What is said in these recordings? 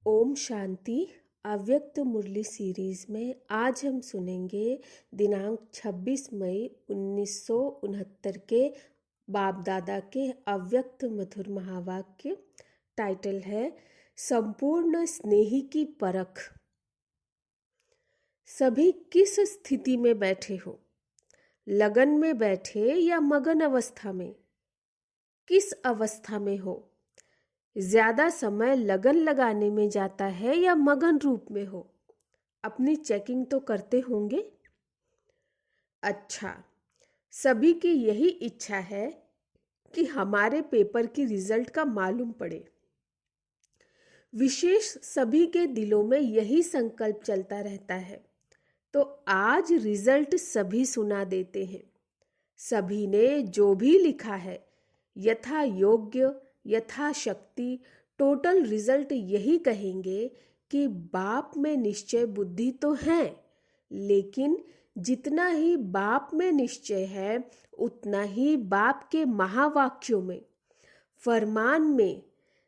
ओम शांति। अव्यक्त मुरली सीरीज में आज हम सुनेंगे दिनांक 26 मई 1969 के बाप दादा के अव्यक्त मधुर महावाक्य। टाइटल है संपूर्ण स्नेही की परख। सभी किस स्थिति में बैठे हो? लगन में बैठे या मगन अवस्था में? किस अवस्था में हो? ज्यादा समय लगन लगाने में जाता है या मगन रूप में हो? अपनी चेकिंग तो करते होंगे। अच्छा, सभी की यही इच्छा है कि हमारे पेपर की रिजल्ट का मालूम पड़े। विशेष सभी के दिलों में यही संकल्प चलता रहता है। तो आज रिजल्ट सभी सुना देते हैं। सभी ने जो भी लिखा है यथा योग्य यथाशक्ति टोटल रिजल्ट यही कहेंगे कि बाप में निश्चय बुद्धि तो है, लेकिन जितना ही बाप में निश्चय है उतना ही बाप के महावाक्यों में फरमान में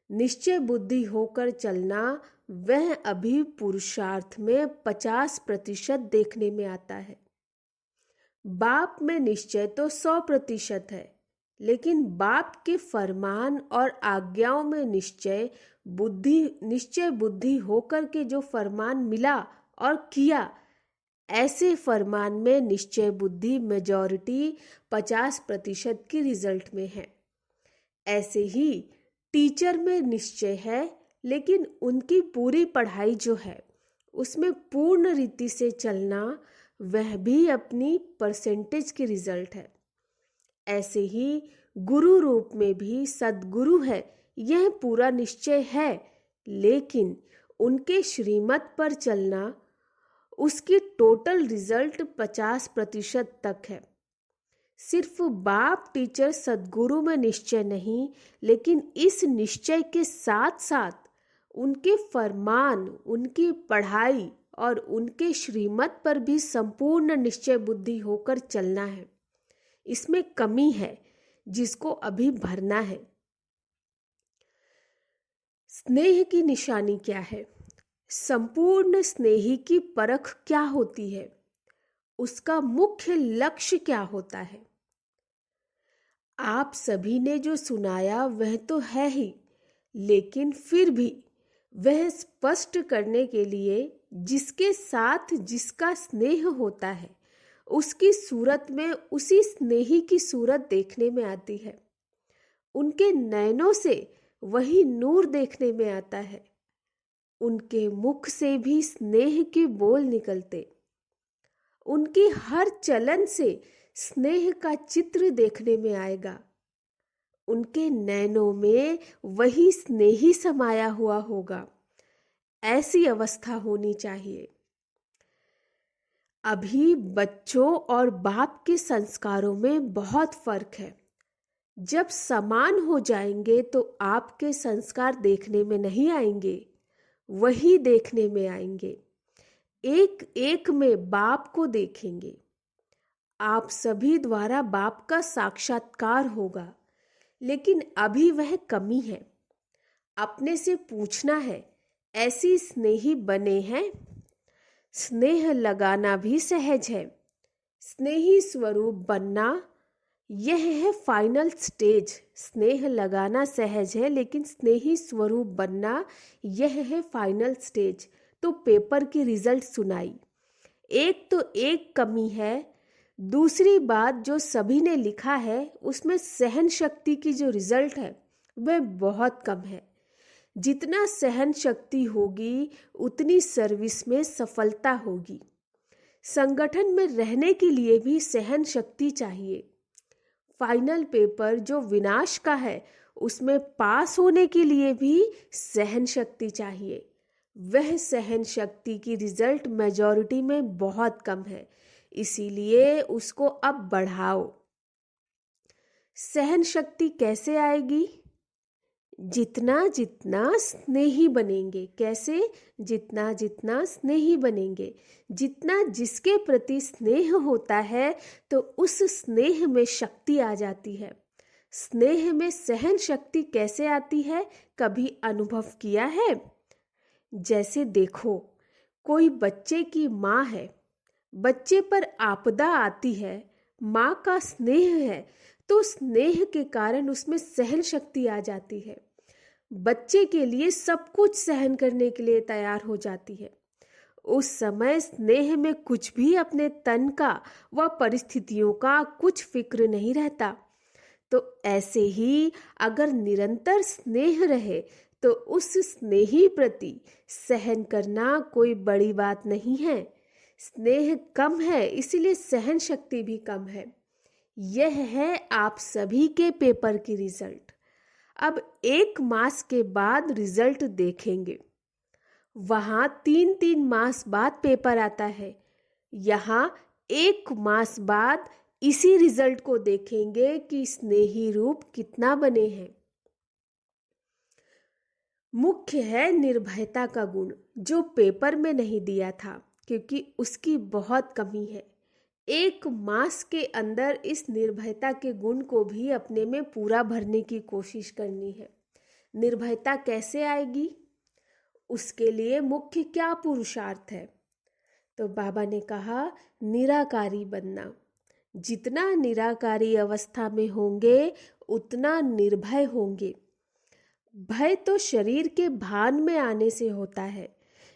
निश्चय बुद्धि होकर चलना वह अभी पुरुषार्थ में 50% देखने में आता है। बाप में निश्चय तो 100% है, लेकिन बाप के फरमान और आज्ञाओं में निश्चय बुद्धि होकर के जो फरमान मिला और किया, ऐसे फरमान में निश्चय बुद्धि मेजॉरिटी 50% की रिजल्ट में है। ऐसे ही टीचर में निश्चय है, लेकिन उनकी पूरी पढ़ाई जो है उसमें पूर्ण रीति से चलना वह भी अपनी परसेंटेज की रिजल्ट है। ऐसे ही गुरु रूप में भी सद्गुरु है, यह पूरा निश्चय है, लेकिन उनके श्रीमत पर चलना उसकी टोटल रिजल्ट 50% तक है। सिर्फ बाप टीचर सद्गुरु में निश्चय नहीं, लेकिन इस निश्चय के साथ साथ उनके फरमान, उनकी पढ़ाई और उनके श्रीमत पर भी संपूर्ण निश्चय बुद्धि होकर चलना है। इसमें कमी है जिसको अभी भरना है। स्नेह की निशानी क्या है? संपूर्ण स्नेही की परख क्या होती है? उसका मुख्य लक्ष्य क्या होता है? आप सभी ने जो सुनाया वह तो है ही, लेकिन फिर भी वह स्पष्ट करने के लिए जिसके साथ जिसका स्नेह होता है उसकी सूरत में उसी स्नेही की सूरत देखने में आती है। उनके नयनों से वही नूर देखने में आता है। उनके मुख से भी स्नेह के बोल निकलते। उनकी हर चलन से स्नेह का चित्र देखने में आएगा। उनके नैनों में वही स्नेही समाया हुआ होगा। ऐसी अवस्था होनी चाहिए। अभी बच्चों और बाप के संस्कारों में बहुत फर्क है। जब समान हो जाएंगे तो आपके संस्कार देखने में नहीं आएंगे, वही देखने में आएंगे। एक एक में बाप को देखेंगे। आप सभी द्वारा बाप का साक्षात्कार होगा, लेकिन अभी वह कमी है। अपने से पूछना है, ऐसी स्नेही बने हैं? स्नेह लगाना भी सहज है। स्नेही स्वरूप बनना यह है फाइनल स्टेज। स्नेह लगाना सहज है, लेकिन स्नेही स्वरूप बनना यह है फाइनल स्टेज। तो पेपर की रिजल्ट सुनाई। एक तो एक कमी है। दूसरी बात, जो सभी ने लिखा है उसमें सहन शक्ति की जो रिजल्ट है वह बहुत कम है। जितना सहन शक्ति होगी उतनी सर्विस में सफलता होगी। संगठन में रहने के लिए भी सहन शक्ति चाहिए। फाइनल पेपर जो विनाश का है उसमें पास होने के लिए भी सहन शक्ति चाहिए। वह सहन शक्ति की रिजल्ट मेजॉरिटी में बहुत कम है, इसीलिए उसको अब बढ़ाओ। सहन शक्ति कैसे आएगी? जितना जितना स्नेही बनेंगे। कैसे? जितना जितना स्नेही बनेंगे। जितना जिसके प्रति स्नेह होता है तो उस स्नेह में शक्ति आ जाती है। स्नेह में सहन शक्ति कैसे आती है? कभी अनुभव किया है? जैसे देखो, कोई बच्चे की माँ है, बच्चे पर आपदा आती है, माँ का स्नेह है तो स्नेह के कारण उसमें सहन शक्ति आ जाती है। बच्चे के लिए सब कुछ सहन करने के लिए तैयार हो जाती है। उस समय स्नेह में कुछ भी अपने तन का व परिस्थितियों का कुछ फिक्र नहीं रहता। तो ऐसे ही अगर निरंतर स्नेह रहे तो उस स्नेही प्रति सहन करना कोई बड़ी बात नहीं है। स्नेह कम है इसीलिए सहन शक्ति भी कम है। यह है आप सभी के पेपर की रिजल्ट। अब 1 मास के बाद रिजल्ट देखेंगे। वहाँ 3-3 मास बाद पेपर आता है। यहाँ 1 मास बाद इसी रिजल्ट को देखेंगे कि स्नेही रूप कितना बने हैं। मुख्य है निर्भयता का गुण, जो पेपर में नहीं दिया था क्योंकि उसकी बहुत कमी है। 1 मास के अंदर इस निर्भयता के गुण को भी अपने में पूरा भरने की कोशिश करनी है। निर्भयता कैसे आएगी, उसके लिए मुख्य क्या पुरुषार्थ है? तो बाबा ने कहा, निराकारी बनना। जितना निराकारी अवस्था में होंगे उतना निर्भय होंगे। भय तो शरीर के भान में आने से होता है।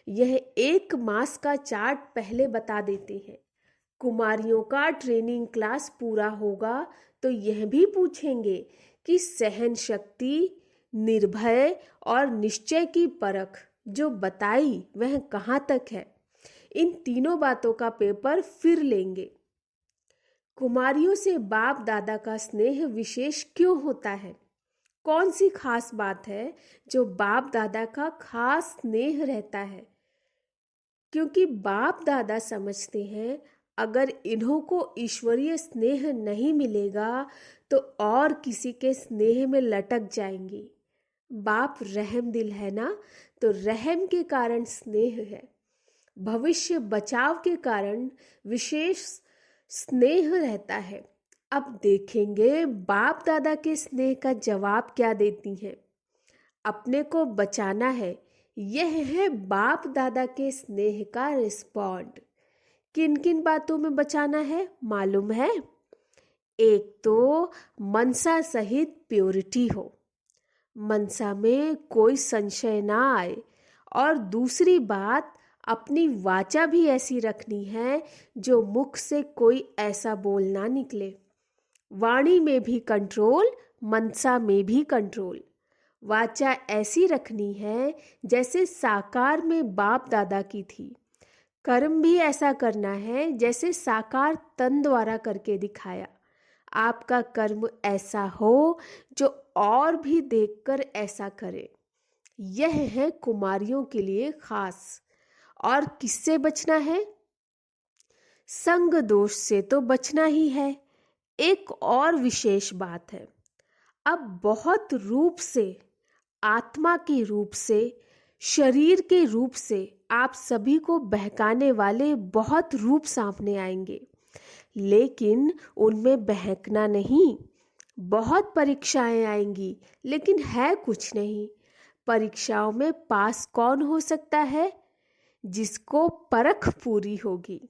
यह 1 मास का चार्ट पहले बता देते हैं। कुमारियों का ट्रेनिंग क्लास पूरा होगा तो यह भी पूछेंगे कि सहन शक्ति, निर्भय और निश्चय की परख जो बताई वह कहाँ तक है। इन तीनों बातों का पेपर फिर लेंगे। कुमारियों से बाप दादा का स्नेह विशेष क्यों होता है? कौन सी खास बात है जो बाप दादा का खास स्नेह रहता है? क्योंकि बाप दादा समझते हैं अगर इन्हों को ईश्वरीय स्नेह नहीं मिलेगा तो और किसी के स्नेह में लटक जाएंगी। बाप रहम दिल है ना, तो रहम के कारण स्नेह है। भविष्य बचाव के कारण विशेष स्नेह रहता है। अब देखेंगे बाप दादा के स्नेह का जवाब क्या देती हैं। अपने को बचाना है, यह है बाप दादा के स्नेह का रिस्पॉन्ड। किन किन बातों में बचाना है मालूम है? एक तो मनसा सहित प्योरिटी हो, मनसा में कोई संशय ना आए। और दूसरी बात, अपनी वाचा भी ऐसी रखनी है जो मुख से कोई ऐसा बोल ना निकले। वाणी में भी कंट्रोल, मनसा में भी कंट्रोल। वाचा ऐसी रखनी है जैसे साकार में बाप दादा की थी। कर्म भी ऐसा करना है जैसे साकार तन द्वारा करके दिखाया। आपका कर्म ऐसा हो जो और भी देखकर ऐसा करे। यह है कुमारियों के लिए खास। और किससे बचना है? संग दोष से तो बचना ही है। एक और विशेष बात है, अब बहुत रूप से, आत्मा के रूप से, शरीर के रूप से आप सभी को बहकाने वाले बहुत रूप सामने आएंगे, लेकिन उनमें बहकना नहीं। बहुत परीक्षाएं आएंगी लेकिन है कुछ नहीं। परीक्षाओं में पास कौन हो सकता है? जिसको परख पूरी होगी।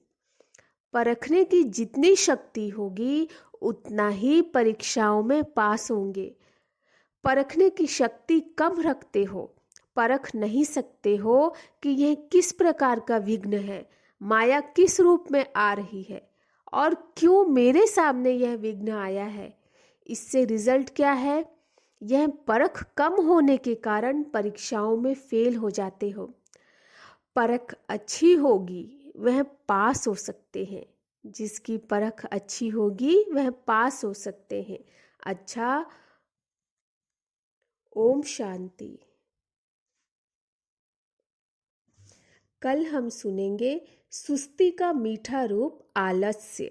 परखने की जितनी शक्ति होगी उतना ही परीक्षाओं में पास होंगे। परखने की शक्ति कम रखते हो, परख नहीं सकते हो कि यह किस प्रकार का विघ्न है, माया किस रूप में आ रही है और क्यों मेरे सामने यह विघ्न आया है। इससे रिजल्ट क्या है? यह परख कम होने के कारण परीक्षाओं में फेल हो जाते हो। परख अच्छी होगी वह पास हो सकते हैं। जिसकी परख अच्छी होगी वह पास हो सकते हैं। अच्छा, ओम शांति। कल हम सुनेंगे सुस्ती का मीठा रूप आलस्य।